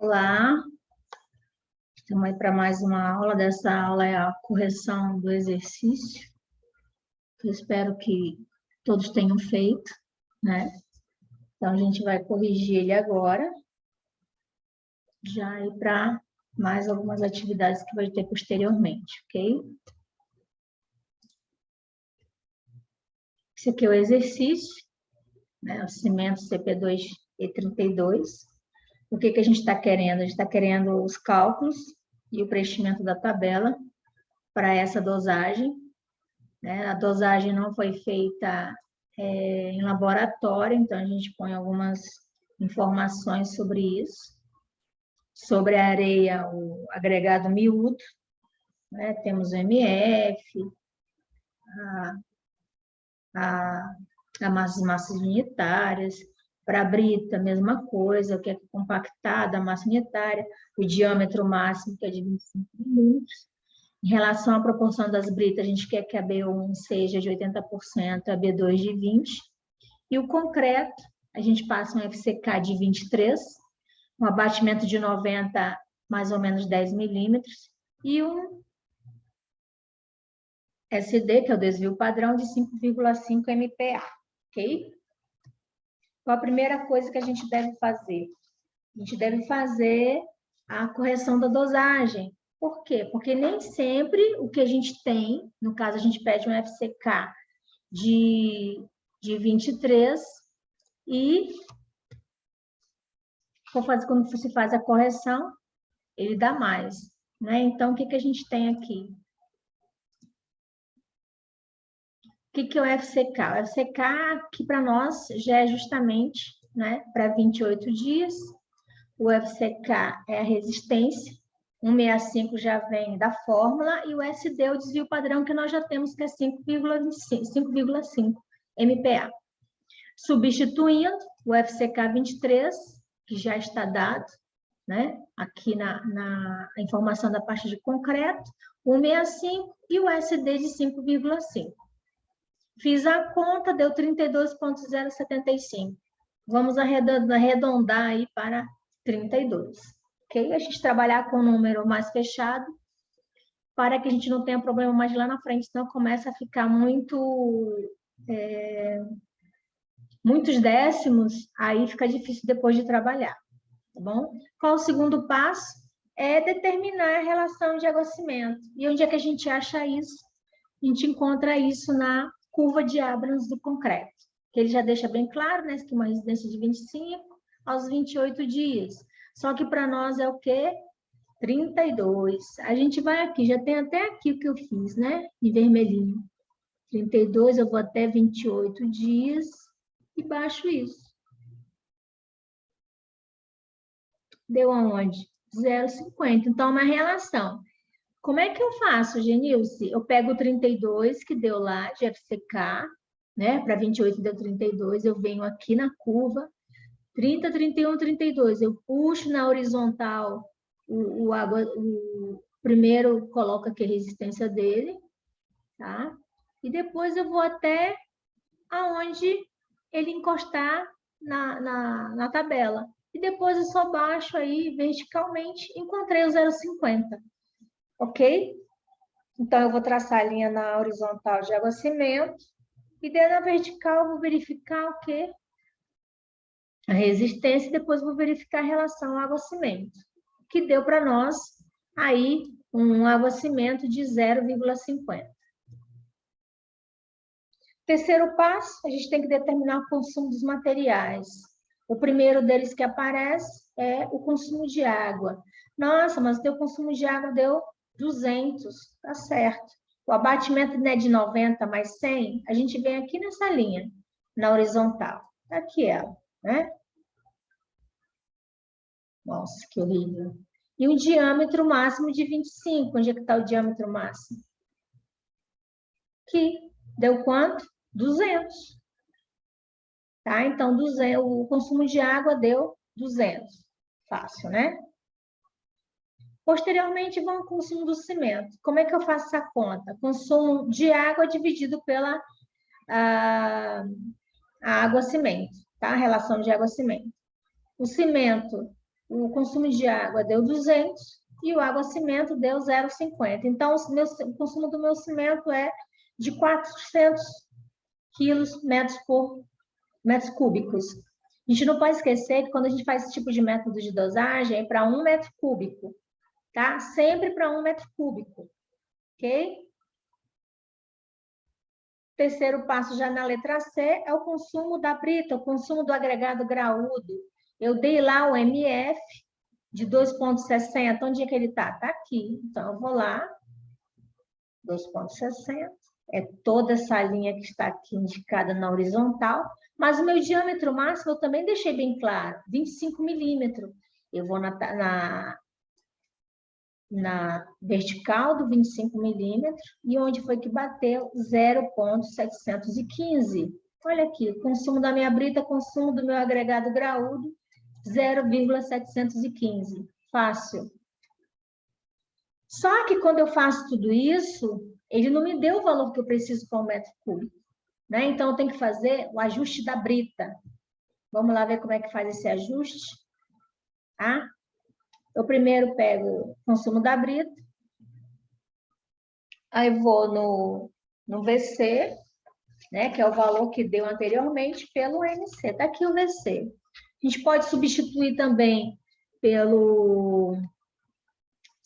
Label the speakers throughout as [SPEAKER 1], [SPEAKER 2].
[SPEAKER 1] Olá, estamos aí para mais uma aula. Dessa aula é a correção do exercício. Eu espero que todos tenham feito, né? Então, a gente vai corrigir ele agora, já ir para mais algumas atividades que vai ter posteriormente, ok? Esse aqui é o exercício, né? O cimento CP2 E32. O que a gente está querendo? A gente está querendo os cálculos e o preenchimento da tabela para essa dosagem, né? A dosagem não foi feita em laboratório, então a gente põe algumas informações sobre isso. Sobre a areia, o agregado miúdo, né? Temos o MF, as massas unitárias. Para a brita, a mesma coisa, o que é compactada, a massa unitária, o diâmetro máximo, que é de 25 milímetros. Em relação à proporção das britas, a gente quer que a B1 seja de 80%, a B2 de 20%. E o concreto, a gente passa um FCK de 23, um abatimento de 90, mais ou menos 10 milímetros, e um SD, que é o desvio padrão, de 5,5 MPa, ok? Então, a primeira coisa que a gente deve fazer? A gente deve fazer a correção da dosagem. Por quê? Porque nem sempre o que a gente tem, no caso a gente pede um FCK de 23 e quando se faz a correção, ele dá mais, né? Então, o que a gente tem aqui? O que é o FCK? O FCK aqui para nós já é justamente, né, para 28 dias. O FCK é a resistência, 165 já vem da fórmula, e o SD é o desvio padrão que nós já temos, que é 5,5 MPa. Substituindo o FCK 23, que já está dado, né, aqui na informação da parte de concreto, 165 e o SD de 5,5. Fiz a conta, deu 32,075. Vamos arredondar aí para 32. Ok? A gente trabalhar com um número mais fechado, para que a gente não tenha problema mais lá na frente, senão começa a ficar muitos décimos, aí fica difícil depois de trabalhar, tá bom? Qual o segundo passo? É determinar a relação de aguacimento. E onde é que a gente acha isso? A gente encontra isso na curva de Abrams do concreto, que ele já deixa bem claro, né, que uma residência de 25 aos 28 dias. Só que para nós é o quê? 32. A gente vai aqui, já tem até aqui o que eu fiz, né, em vermelhinho. 32, eu vou até 28 dias e baixo isso. Deu aonde? 0,50. Então, uma relação. Como é que eu faço, Genilce? Eu pego o 32 que deu lá de FCK, né? Para 28 deu 32, eu venho aqui na curva, 30, 31, 32. Eu puxo na horizontal o primeiro coloco aqui a resistência dele, tá? E depois eu vou até aonde ele encostar na tabela. E depois eu só baixo aí verticalmente, encontrei o 0,50. Ok? Então, eu vou traçar a linha na horizontal de aguacimento e daí na vertical eu vou verificar o quê? A resistência e depois vou verificar a relação ao aguacimento, que deu para nós aí um aguacimento de 0,50. Terceiro passo, a gente tem que determinar o consumo dos materiais. O primeiro deles que aparece é o consumo de água. Nossa, mas o teu consumo de água deu 200, tá certo. O abatimento, né, de 90 mais 100, a gente vem aqui nessa linha, na horizontal. Aqui ela, né? Nossa, que horrível. E um diâmetro máximo de 25. Onde é que está o diâmetro máximo? Aqui. Deu quanto? 200. Tá? Então, 200, o consumo de água deu 200. Fácil, né? Posteriormente, vamos ao consumo do cimento. Como é que eu faço essa conta? Consumo de água dividido pela a água-cimento, tá? A relação de água-cimento. O cimento o consumo de água deu 200 e o água-cimento deu 0,50. Então, o consumo do meu cimento é de 400 metros cúbicos. A gente não pode esquecer que quando a gente faz esse tipo de método de dosagem, é para 1 metro cúbico, tá? Sempre para 1 metro cúbico, ok? Terceiro passo, já na letra C, é o consumo da brita, o consumo do agregado graúdo. Eu dei lá o MF de 2,60. Onde é que ele está? Está aqui. Então, eu vou lá, 2,60. É toda essa linha que está aqui indicada na horizontal. Mas o meu diâmetro máximo eu também deixei bem claro, 25 milímetros. Eu vou na vertical do 25 milímetros, e onde foi que bateu? 0,715. Olha aqui, o consumo da minha brita, consumo do meu agregado graúdo, 0,715. Fácil. Só que quando eu faço tudo isso, ele não me deu o valor que eu preciso para 1 metro cúbico, né? Então, eu tenho que fazer o ajuste da brita. Vamos lá ver como é que faz esse ajuste, tá? Eu primeiro pego o consumo da brita, aí vou no VC, né, que é o valor que deu anteriormente, pelo MC. Está aqui o VC. A gente pode substituir também pelo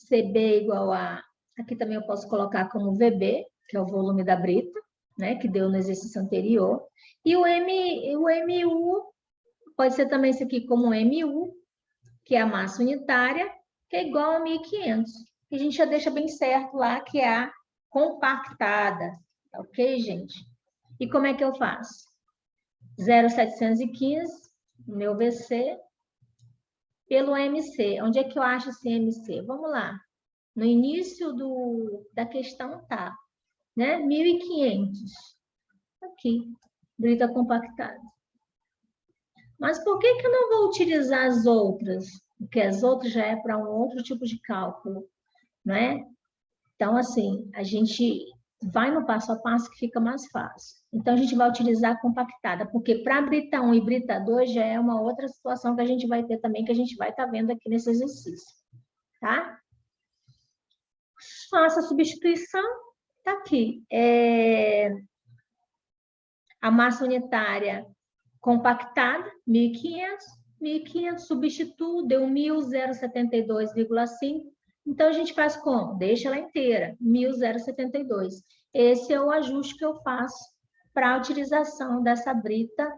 [SPEAKER 1] CB igual a... Aqui também eu posso colocar como VB, que é o volume da brita, né, que deu no exercício anterior. E o MU pode ser também isso aqui como MU, que é a massa unitária, que é igual a 1.500. E a gente já deixa bem certo lá que é a compactada. Ok, gente? E como é que eu faço? 0,715, meu VC, pelo MC. Onde é que eu acho esse MC? Vamos lá. No início da questão tá, né? 1.500. Aqui, brita compactada. Mas por que eu não vou utilizar as outras? Porque as outras já é para um outro tipo de cálculo, né? Então, assim, a gente vai no passo a passo que fica mais fácil. Então, a gente vai utilizar a compactada, porque para brita 1 e brita 2 já é uma outra situação que a gente vai ter também, que a gente vai estar vendo aqui nesse exercício, tá? Faça a substituição, tá aqui. A massa unitária compactada, 1.500, 1.500 substituo, deu 1.072,5. Então, a gente faz como? Deixa ela inteira, 1.072. Esse é o ajuste que eu faço para a utilização dessa brita,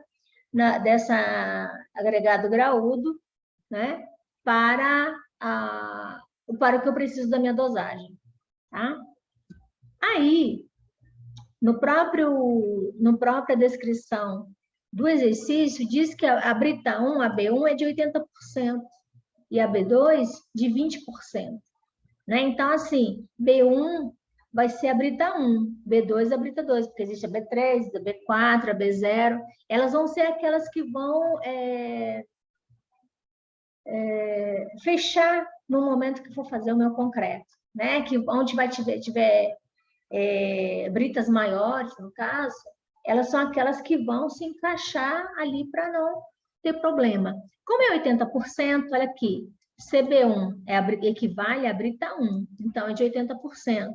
[SPEAKER 1] dessa agregado graúdo, né? Para o que eu preciso da minha dosagem, tá? Aí, no própria descrição do exercício, diz que a brita 1, a B1 é de 80% e a B2 de 20%. Né? Então, assim, B1 vai ser a brita 1, B2 a brita 2, porque existe a B3, a B4, a B0. Elas vão ser aquelas que vão fechar no momento que for fazer o meu concreto. Né? Que onde tiver britas maiores, no caso, elas são aquelas que vão se encaixar ali para não ter problema. Como é 80%, olha aqui, CB1 equivale à brita 1, então é de 80%.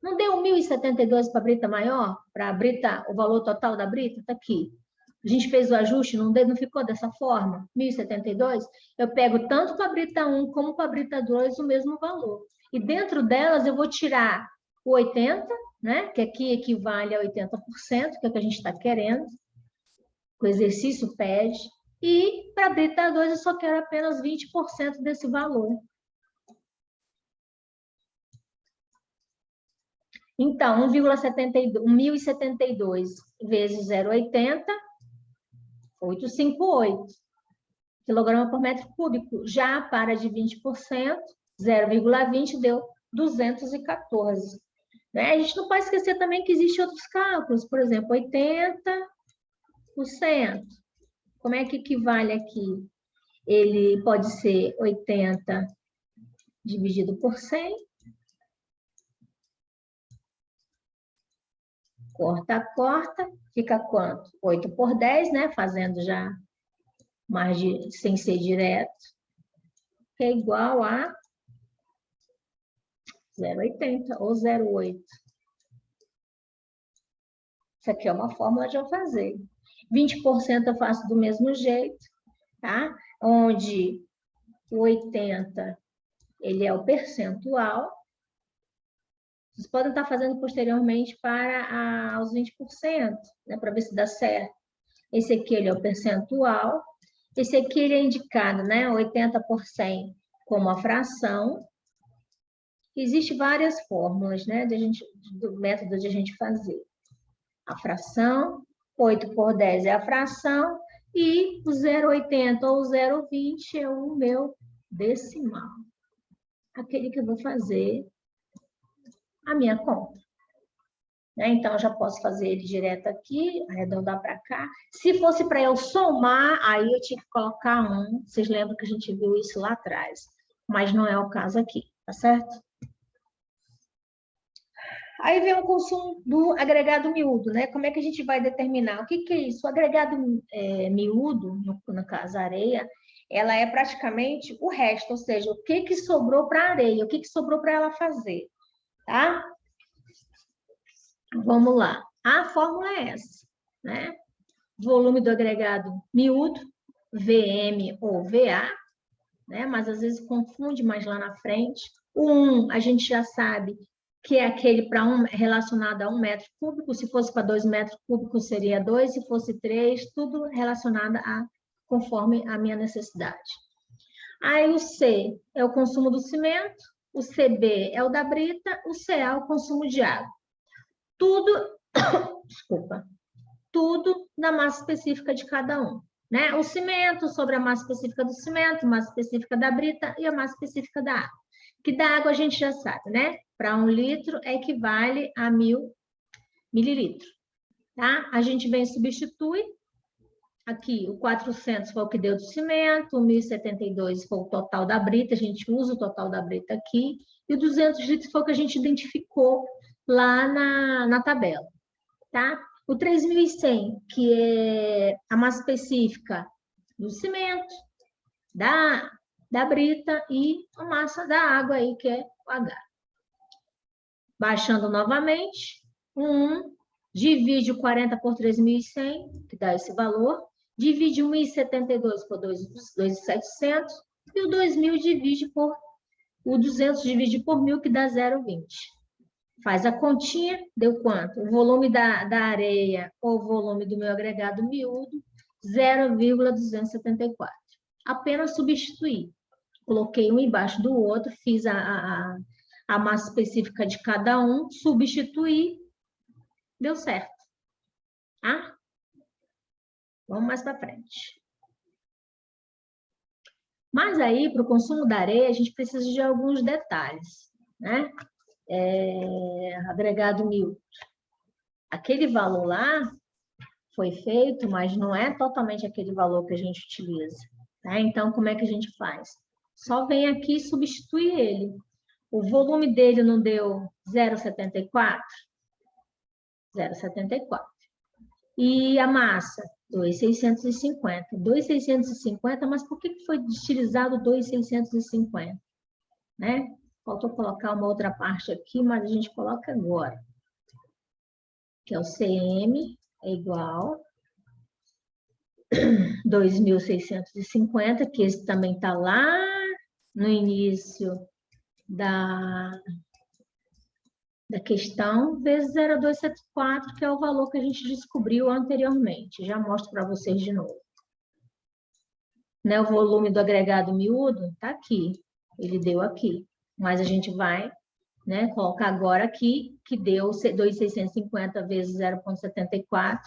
[SPEAKER 1] Não deu 1.072 para a brita maior? Para a brita, o valor total da brita? Está aqui. A gente fez o ajuste, não ficou dessa forma? 1.072? Eu pego tanto para a brita 1 como para a brita 2 o mesmo valor. E dentro delas eu vou tirar o 80%, né? Que aqui equivale a 80%, que é o que a gente está querendo. O exercício pede. E para a brita 2 eu só quero apenas 20% desse valor. Então, 1.072 vezes 0,80, 858 quilograma por metro cúbico. Já para de 20%, 0,20 deu 214. Né? A gente não pode esquecer também que existem outros cálculos, por exemplo, 80%. Como é que equivale aqui? Ele pode ser 80 dividido por 100. Corta, fica quanto? 8 por 10, né? Fazendo já mais sem ser direto. que é igual a 0,80 ou 0,8. Isso aqui é uma fórmula de eu fazer. 20% eu faço do mesmo jeito, tá? Onde o 80, ele é o percentual. Vocês podem estar fazendo posteriormente para os 20%, né? Para ver se dá certo. Esse aqui, ele é o percentual. Esse aqui, ele é indicado, né? 80% como a fração. Existem várias fórmulas, né? Do método de a gente fazer. A fração, 8 por 10 é a fração, e o 0,80 ou 0,20 é o meu decimal. Aquele que eu vou fazer a minha conta. Né? Então, eu já posso fazer ele direto aqui, arredondar para cá. Se fosse para eu somar, aí eu tinha que colocar 1. Vocês lembram que a gente viu isso lá atrás. Mas não é o caso aqui, tá certo? Aí vem o consumo do agregado miúdo, né? Como é que a gente vai determinar? O que é isso? O agregado miúdo, no caso a areia, ela é praticamente o resto, ou seja, o que sobrou para a areia, o que sobrou para ela fazer, tá? Vamos lá. A fórmula é essa, né? Volume do agregado miúdo, VM ou VA, né? Mas às vezes confunde mais lá na frente. O 1, a gente já sabe que é aquele para relacionado a 1 metro cúbico. Se fosse para 2 metros cúbicos, seria 2. Se fosse 3, tudo relacionado conforme a minha necessidade. Aí o C é o consumo do cimento, o CB é o da brita, o CA é o consumo de água. Tudo, desculpa, tudo na massa específica de cada um. Né? O cimento sobre a massa específica do cimento, massa específica da brita e a massa específica da água. Que da água a gente já sabe, né? Para 1 litro equivale a 1000 mililitros. Tá? A gente vem e substitui. Aqui, o 400 foi o que deu do cimento, o 1072 foi o total da brita, a gente usa o total da brita aqui, e o 200 litros foi o que a gente identificou lá na tabela. Tá? O 3.100, que é a massa específica do cimento, da brita e a massa da água aí, que é o H. Baixando novamente, 1, divide o 40 por 3.100, que dá esse valor, divide o 1.072 por 2.700, e o 2.000 divide por, o 200 divide por 1.000, que dá 0,20. Faz a continha, deu quanto? O volume da areia ou o volume do meu agregado miúdo, 0,274. Apenas substituir. Coloquei um embaixo do outro, fiz a massa específica de cada um, substituí, deu certo. Tá? Vamos mais para frente. Mas aí, para o consumo da areia, a gente precisa de alguns detalhes, né? Agregado miúdo. Aquele valor lá foi feito, mas não é totalmente aquele valor que a gente utiliza. Tá? Então, como é que a gente faz? Só vem aqui e substitui ele. O volume dele não deu 0,74? 0,74. E a massa? 2,650. 2,650, mas por que foi utilizado 2,650? Né? Faltou colocar uma outra parte aqui, mas a gente coloca agora. Que é o CM, é igual 2.650, que esse também está lá no início da questão, vezes 0,274, que é o valor que a gente descobriu anteriormente. Já mostro para vocês de novo. Né, o volume do agregado miúdo está aqui, ele deu aqui. Mas a gente vai, né, colocar agora aqui, que deu 2.650 vezes 0,74,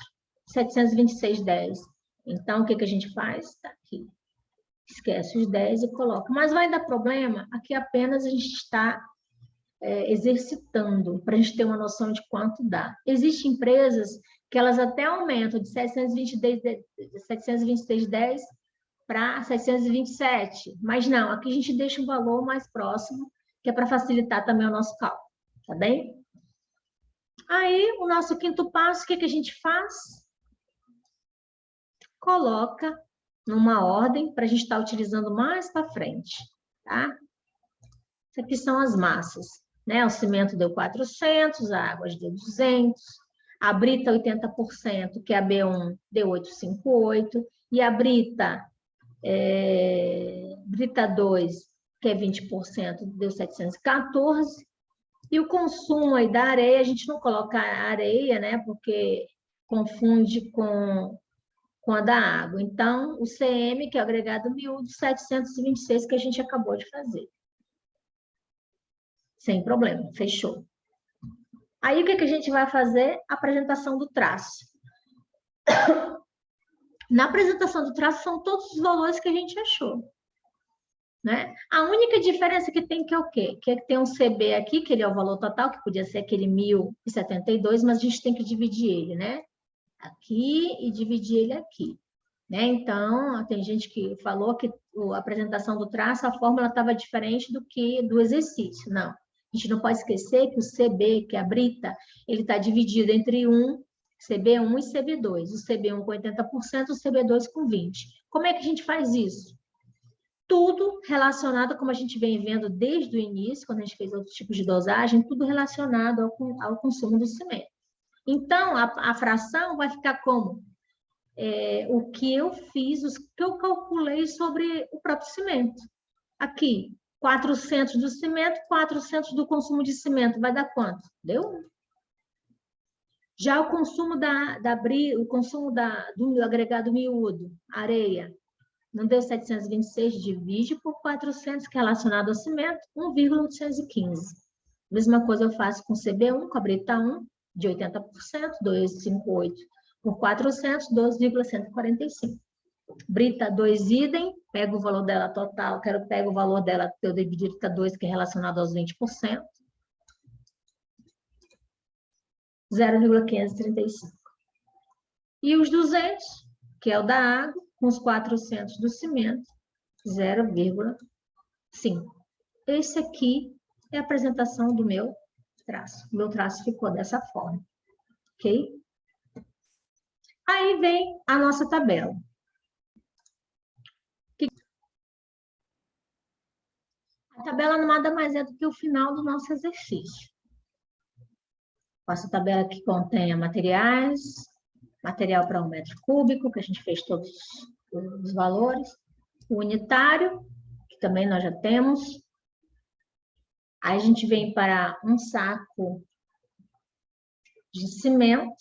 [SPEAKER 1] 726,10. Então, o que a gente faz? Está aqui. Esquece os 10 e coloca. Mas vai dar problema? Aqui apenas a gente está exercitando, para a gente ter uma noção de quanto dá. Existem empresas que elas até aumentam de 726,10 para 727, mas não, aqui a gente deixa um valor mais próximo, que é para facilitar também o nosso cálculo, tá bem? Aí, o nosso quinto passo, o que a gente faz? Coloca numa ordem para a gente estar utilizando mais para frente. tá? Isso aqui são as massas, né? O cimento deu 400, a água deu 200, a brita 80%, que é a B1, deu 858, e a brita, brita 2, que é 20%, deu 714, e o consumo aí da areia, a gente não coloca areia, né? Porque confunde com a da água. Então, o CM, que é o agregado miúdo, 726, que a gente acabou de fazer. Sem problema, fechou. Aí, o que a gente vai fazer? Apresentação do traço. Na apresentação do traço, são todos os valores que a gente achou. Né? A única diferença que tem que é o quê? Que é que tem um CB aqui, que ele é o valor total, que podia ser aquele 1.072, mas a gente tem que dividir ele, né? Aqui e dividir ele aqui. Né? Então, tem gente que falou que a apresentação do traço, a fórmula estava diferente do que do exercício. Não. A gente não pode esquecer que o CB, que é a brita, ele está dividido entre CB1 e CB2. O CB1 com 80%, o CB2 com 20%. Como é que a gente faz isso? Tudo relacionado, como a gente vem vendo desde o início, quando a gente fez outros tipos de dosagem, tudo relacionado ao consumo do cimento. Então, a fração vai ficar como? O que eu fiz, o que eu calculei sobre o próprio cimento. Aqui, 400 do cimento, 400 do consumo de cimento, vai dar quanto? Deu? Já o consumo do agregado miúdo, areia, não deu 726, divide por 400, que é relacionado ao cimento, 1,815. Mesma coisa eu faço com CB1, com a brita 1, de 80%, 258 por 400, 12,145. Brita 2, idem, pego o valor dela total, pego o valor dela, eu dividir brita 2, que é relacionado aos 20%, 0,535. E os 200, que é o da água, com os 400 do cimento, 0,5. Esse aqui é a apresentação do meu traço. O meu traço ficou dessa forma, ok? Aí vem a nossa tabela. A tabela nada mais é do que o final do nosso exercício. Faço a tabela que contém materiais, material para 1 metro cúbico, que a gente fez todos os valores, o unitário, que também nós já temos. Aí a gente vem para um saco de cimento,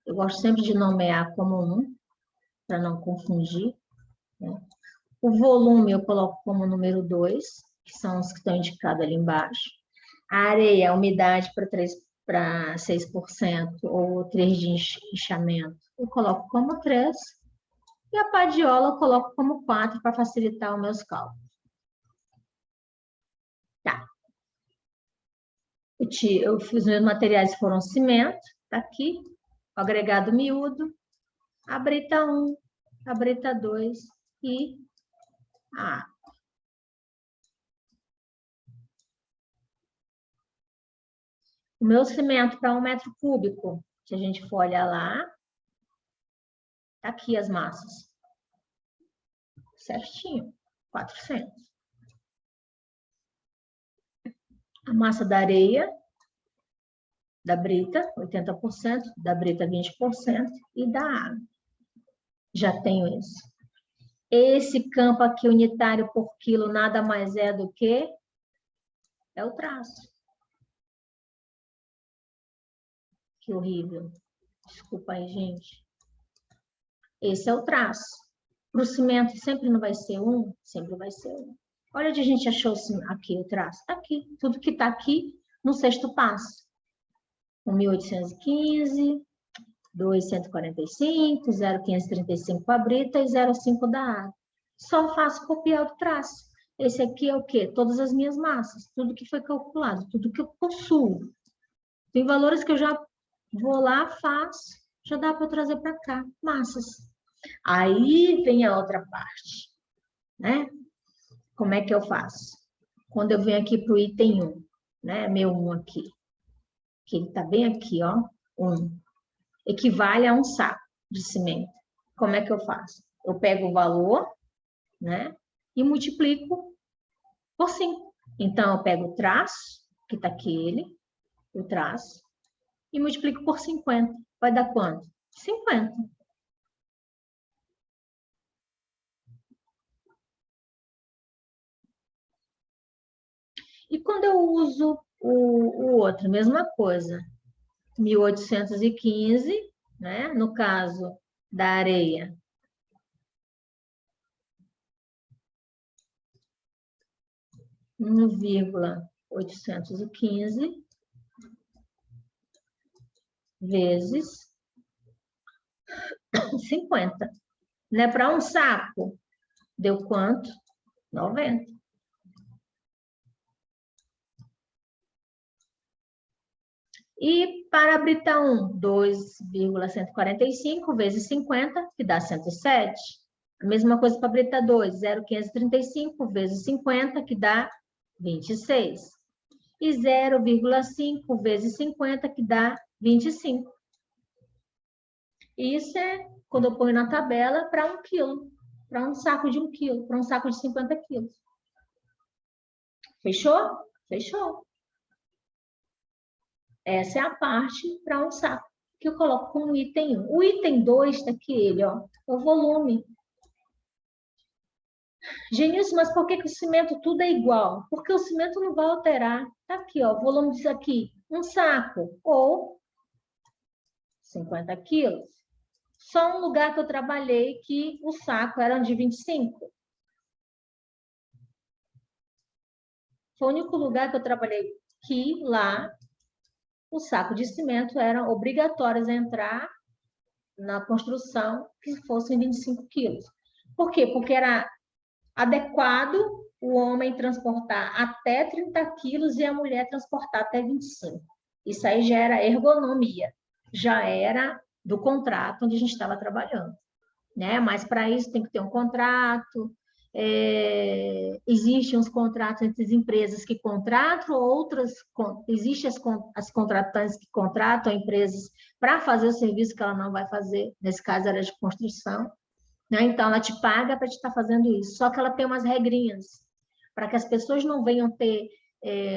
[SPEAKER 1] eu gosto sempre de nomear como 1, para não confundir. Né? O volume eu coloco como número 2, que são os que estão indicados ali embaixo. A areia, a umidade para 6% ou 3 de inchamento, eu coloco como 3. E a padiola eu coloco como 4 para facilitar os meus cálculos. Tá. Os meus materiais foram cimento, tá aqui, o agregado miúdo, a brita 1, a brita 2 e a água. O meu cimento para 1 metro cúbico, se a gente for olhar lá, tá aqui as massas. Certinho, 400. A massa da areia, da brita, 80%, da brita 20% e da água. Já tenho isso. Esse campo aqui unitário por quilo nada mais é do que o traço. Que horrível. Desculpa aí, gente. Esse é o traço. Para o cimento sempre não vai ser 1, sempre vai ser 1. Olha onde a gente achou aqui o traço. Está aqui. Tudo que está aqui no sexto passo. 1.815, 2.145, 0.535 para a brita e 0,5 da água. Só faço copiar o traço. Esse aqui é o quê? Todas as minhas massas. Tudo que foi calculado, tudo que eu possuo. Tem valores que eu já vou lá, faço, já dá para trazer para cá, massas. Aí vem a outra parte, né? Como é que eu faço? Quando eu venho aqui para o item 1, né? Meu 1 aqui, que ele está bem aqui, ó, 1. Equivale a um saco de cimento. Como é que eu faço? Eu pego o valor, né? E multiplico por 5. Então, eu pego o traço, que está aquele, o traço, e multiplico por 50. Vai dar quanto? 50. E quando eu uso o outro, mesma coisa. 1815, né? No caso da areia. Um vírgula 815 vezes 50. Né? Para um saco, deu quanto? 90. E para a brita 1, 2,145 vezes 50, que dá 107. A mesma coisa para a brita 2, 0,535 vezes 50, que dá 26. E 0,5 vezes 50, que dá 25. Isso é quando eu ponho na tabela para 1 quilo, para um saco de 1 quilo, para um saco de 50 quilos. Fechou? Fechou. Essa é a parte para um saco, que eu coloco como item 1. O item 2 está aqui, ele, ó, o volume. Genilson, mas por que o cimento tudo é igual? Porque o cimento não vai alterar. Está aqui, ó, o volume disso aqui, um saco, ou 50 quilos. Só um lugar que eu trabalhei que o saco era de 25. Foi o único lugar que eu trabalhei que lá o saco de cimento eram obrigatórios a entrar na construção que fossem 25 quilos. Por quê? Porque era adequado o homem transportar até 30 quilos e a mulher transportar até 25. Isso aí já era ergonomia, já era do contrato onde a gente estava trabalhando. Né? Mas para isso tem que ter um contrato, existem os contratos entre as empresas que contratam, outras, existem as contratantes que contratam empresas para fazer o serviço que ela não vai fazer, nesse caso era de construção, né? Então ela te paga para te estar fazendo isso, só que ela tem umas regrinhas, para que as pessoas não venham ter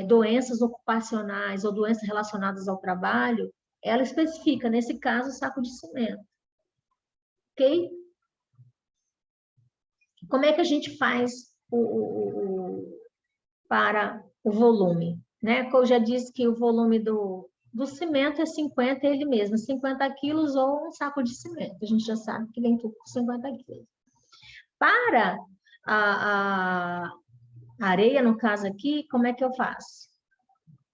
[SPEAKER 1] doenças ocupacionais ou doenças relacionadas ao trabalho, ela especifica, nesse caso, saco de cimento. Ok? Como é que a gente faz para o volume? Né? Eu já disse que o volume do cimento é 50, ele mesmo, 50 quilos ou um saco de cimento. A gente já sabe que vem tudo por 50 quilos. Para a areia, no caso aqui, como é que eu faço?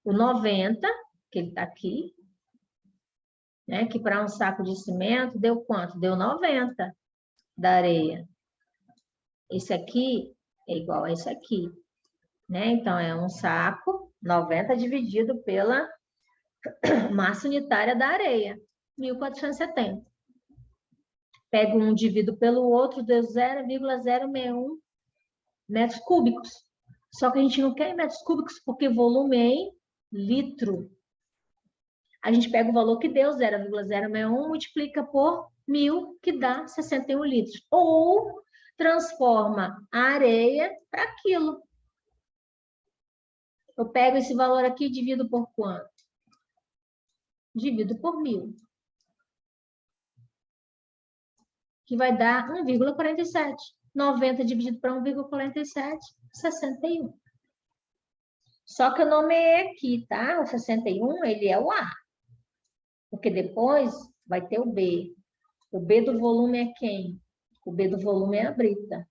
[SPEAKER 1] O 90, que ele está aqui, né? Que para um saco de cimento deu quanto? Deu 90 da areia. Esse aqui é igual a esse aqui. Né? Então, é um saco, 90 dividido pela massa unitária da areia, 1.470. Pego um, divido pelo outro, deu 0,061 metros cúbicos. Só que a gente não quer em metros cúbicos, porque volume é em litro. A gente pega o valor que deu, 0,061, multiplica por 1.000, que dá 61 litros. Ou transforma a areia para quilo. Eu pego esse valor aqui e divido por quanto? Divido por 1.000. Que vai dar 1,47. 90 dividido para 1,47, 61. Só que eu nomeei aqui, tá? O 61, ele é o A. Porque depois vai ter o B. O B do volume é quem? O B do volume é a brita.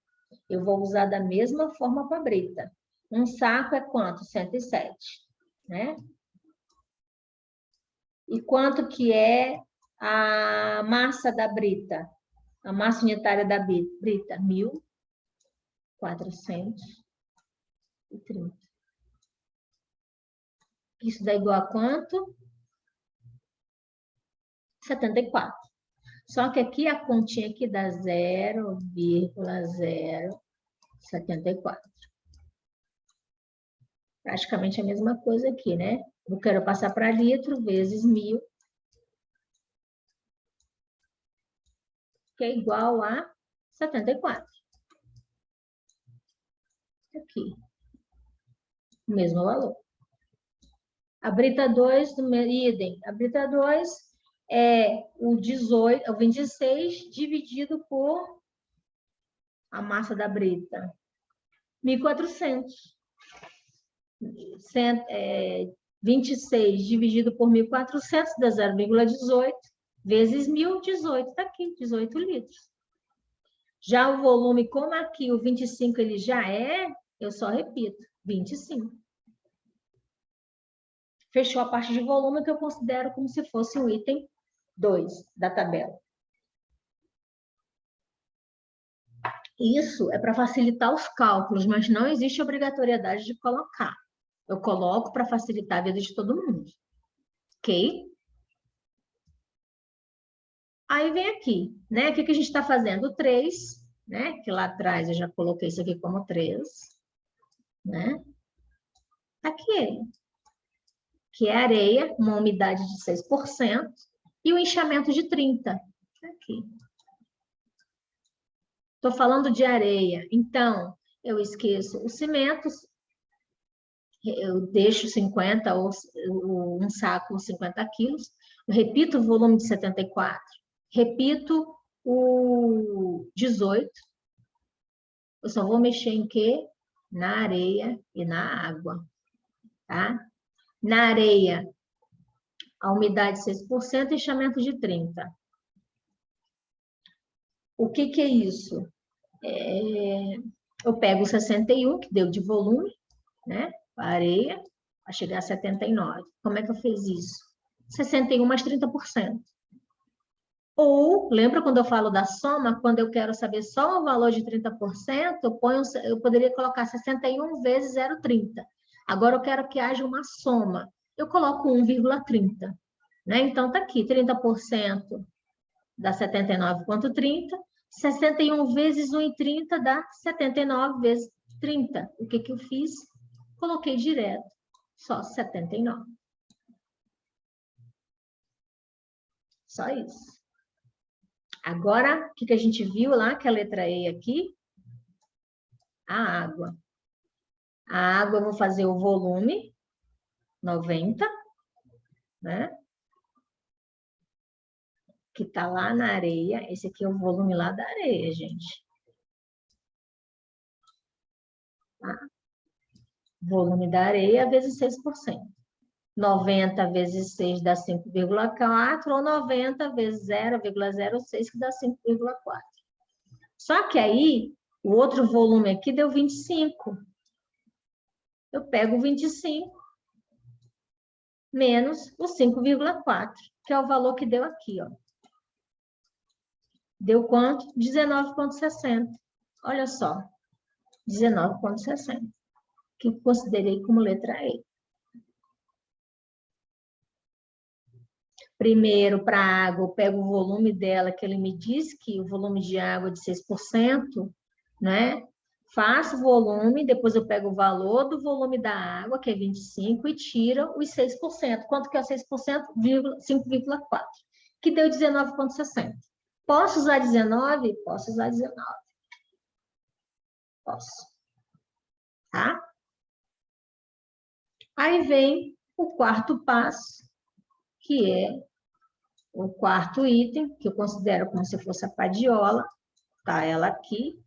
[SPEAKER 1] Eu vou usar da mesma forma para a brita. Um saco é quanto? 107, né? E quanto que é a massa da brita? A massa unitária da brita? 1.430. Isso dá igual a quanto? 74. Só que aqui a continha aqui dá 0,074. Praticamente a mesma coisa aqui, né? Eu quero passar para litro vezes 1.000, que é igual a 74. Aqui. o mesmo valor. A brita 2, idem. A brita 2 é o 18, o 26 dividido por a massa da brita. 1.400. 26 dividido por 1.400 dá 0,18 vezes 1.000, 18. Está aqui, 18 litros. Já o volume, como aqui o 25 ele já é, eu só repito, 25. Fechou a parte de volume que eu considero como se fosse o item 2 da tabela. Isso é para facilitar os cálculos, mas não existe obrigatoriedade de colocar. Eu coloco para facilitar a vida de todo mundo. Ok? Aí vem aqui, né? O que a gente está fazendo? 3, né? Que lá atrás eu já coloquei isso aqui como 3, né? Aqui ele. Que é areia, uma umidade de 6%, e o inchamento de 30%. Aqui. Estou falando de areia, então eu esqueço os cimentos, eu deixo 50 ou um saco 50 quilos, eu repito o volume de 74, repito o 18, eu só vou mexer em quê? Na areia e na água, tá? Na areia, a umidade 6% e enxamento de 30%. O que é isso? Eu pego o 61, que deu de volume, né? A areia, vai chegar a 79. Como é que eu fiz isso? 61 mais 30%. Ou, lembra quando eu falo da soma? Quando eu quero saber só o valor de 30%, eu poderia colocar 61 vezes 0,30. Agora eu quero que haja uma soma. Eu coloco 1,30. Né? Então, está aqui, 30% dá 79,30. 61 vezes 1,30 dá 79 vezes 30. O que eu fiz? Coloquei direto, só 79. Só isso. Agora, o que a gente viu lá, que é a letra E aqui? A água. A água eu vou fazer o volume, 90, né? Que tá lá na areia. Esse aqui é o volume lá da areia, gente. Tá? Volume da areia vezes 6%. 90 vezes 6 dá 5,4, ou 90 vezes 0,06, que dá 5,4. Só que aí, o outro volume aqui deu 25. Eu pego o 25 menos o 5,4, que é o valor que deu aqui, ó. Deu quanto? 19,60. Olha só, 19,60, que eu considerei como letra E. Primeiro, para a água, eu pego o volume dela, que ele me diz que o volume de água é de 6%, né? Faço o volume, depois eu pego o valor do volume da água, que é 25, e tiro os 6%. Quanto que é 6%? 5,4, que deu 19,60. Posso usar 19? Posso usar 19. Posso. Tá? Aí vem o quarto passo, que é o quarto item, que eu considero como se fosse a padiola. Tá ela aqui.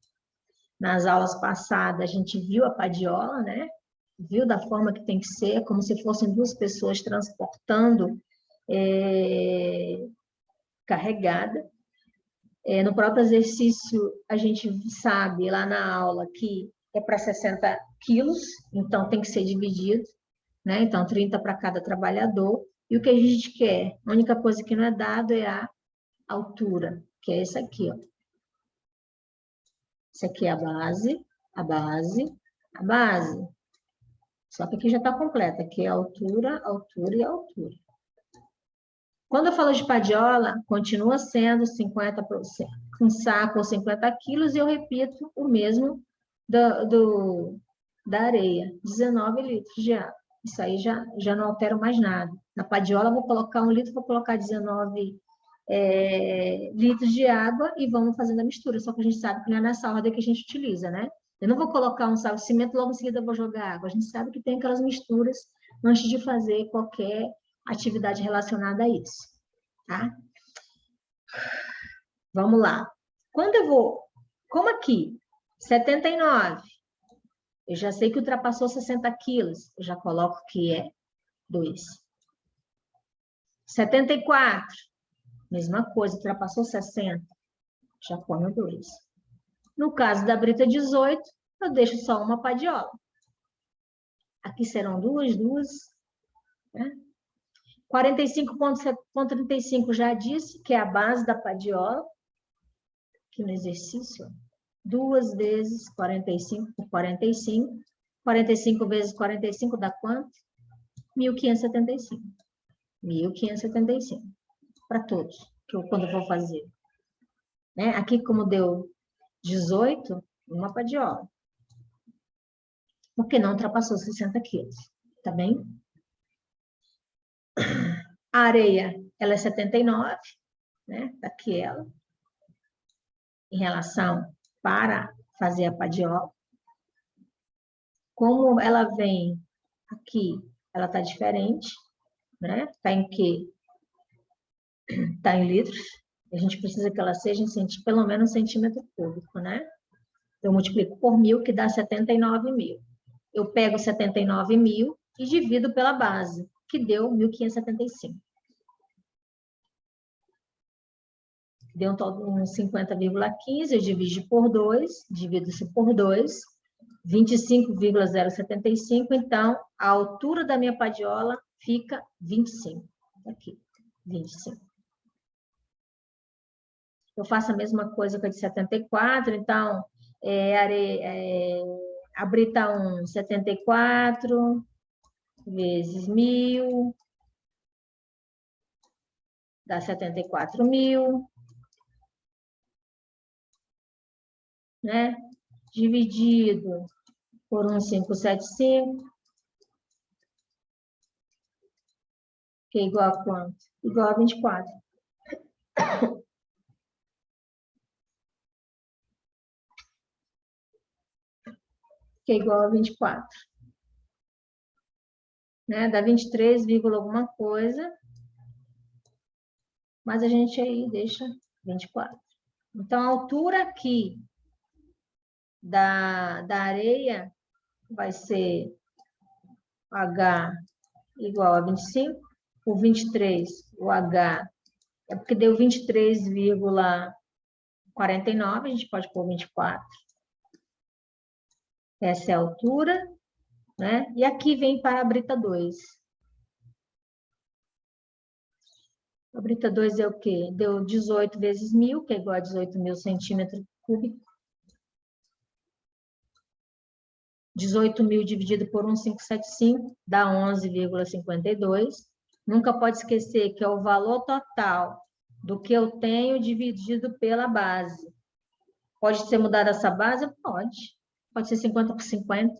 [SPEAKER 1] Nas aulas passadas, a gente viu a padiola, né? Viu da forma que tem que ser, como se fossem duas pessoas transportando carregada. No próprio exercício, a gente sabe lá na aula que é para 60 quilos, então tem que ser dividido, né? Então, 30 para cada trabalhador. E o que a gente quer? A única coisa que não é dado é a altura, que é essa aqui, ó. Isso aqui é a base, a base, a base. Só que aqui já está completa. Aqui é a altura, altura e altura. Quando eu falo de padiola, continua sendo 50%, um saco ou 50 quilos, e eu repito o mesmo da areia, 19 litros de água. Isso aí já não altero mais nada. Na padiola, eu vou colocar 1 litro, vou colocar 19 litros de água e vamos fazendo a mistura. Só que a gente sabe que não é nessa ordem que a gente utiliza, né? Eu não vou colocar um saco de cimento, logo em seguida eu vou jogar água. A gente sabe que tem aquelas misturas antes de fazer qualquer atividade relacionada a isso, tá? Vamos lá. Quando eu vou... Como aqui, 79, eu já sei que ultrapassou 60 quilos, eu já coloco que é 2. 74, mesma coisa, ultrapassou 60, já ponho 2. No caso da brita 18, eu deixo só uma padiola. Aqui serão duas, né? 45,35 já disse, que é a base da padiola, aqui no exercício, 2 vezes 45 por 45, 45 vezes 45 dá quanto? 1.575. 1.575, para todos, quando eu for fazer. Né? Aqui, como deu 18, uma padiola. Porque não ultrapassou 60 quilos, tá bem? A areia, ela é 79, né? Tá aqui ela. Em relação para fazer a padiola. Como ela vem aqui, ela tá diferente, né? Tá em quê? Tá em litros. A gente precisa que ela seja em pelo menos centímetro cúbico, né? Eu multiplico por 1.000, que dá 79.000. Eu pego 79.000 e divido pela base, que deu 1.575. Deu um 50,15, eu divido por 2, divido-se por 2, 25,075, então a altura da minha padiola fica 25. Aqui, 25. Eu faço a mesma coisa com a de 74, então, a brita 1, 74 vezes 1.000, dá 74.000, né? Dividido por 1.575, que é igual a quanto? Igual a 24. Que é igual a 24. Né? Dá 23, alguma coisa, mas a gente aí deixa 24. Então, a altura aqui da areia vai ser H igual a 25, por 23, o H é porque deu 23,49, a gente pode pôr 24. Essa é a altura, né? E aqui vem para a brita 2. A brita 2 é o quê? Deu 18 vezes 1.000, que é igual a 18.000 centímetros cúbicos. 18.000 dividido por 1.575 dá 11,52. Nunca pode esquecer que é o valor total do que eu tenho dividido pela base. Pode ser mudada essa base? Pode. Pode ser 50 por 50.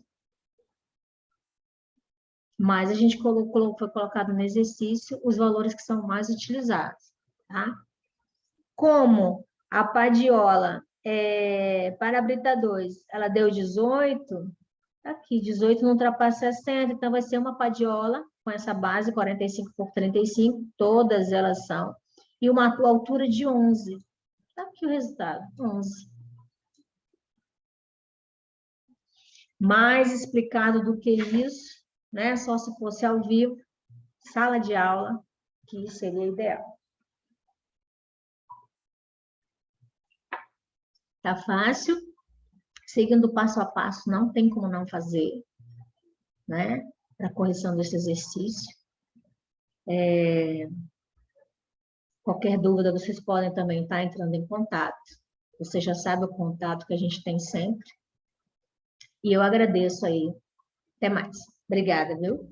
[SPEAKER 1] Mas a gente foi colocado no exercício os valores que são mais utilizados. Tá? Como a padiola para a brita 2, ela deu 18, aqui 18 não ultrapassa 60, então vai ser uma padiola com essa base 45 por 35, todas elas são, e uma altura de 11. Tá aqui o resultado, 11. Mais explicado do que isso, né? Só se fosse ao vivo, sala de aula, que seria ideal. Tá fácil? Seguindo passo a passo, não tem como não fazer, né? Para correção desse exercício. Qualquer dúvida, vocês podem também estar entrando em contato. Você já sabe o contato que a gente tem sempre. E eu agradeço aí. Até mais. Obrigada, viu?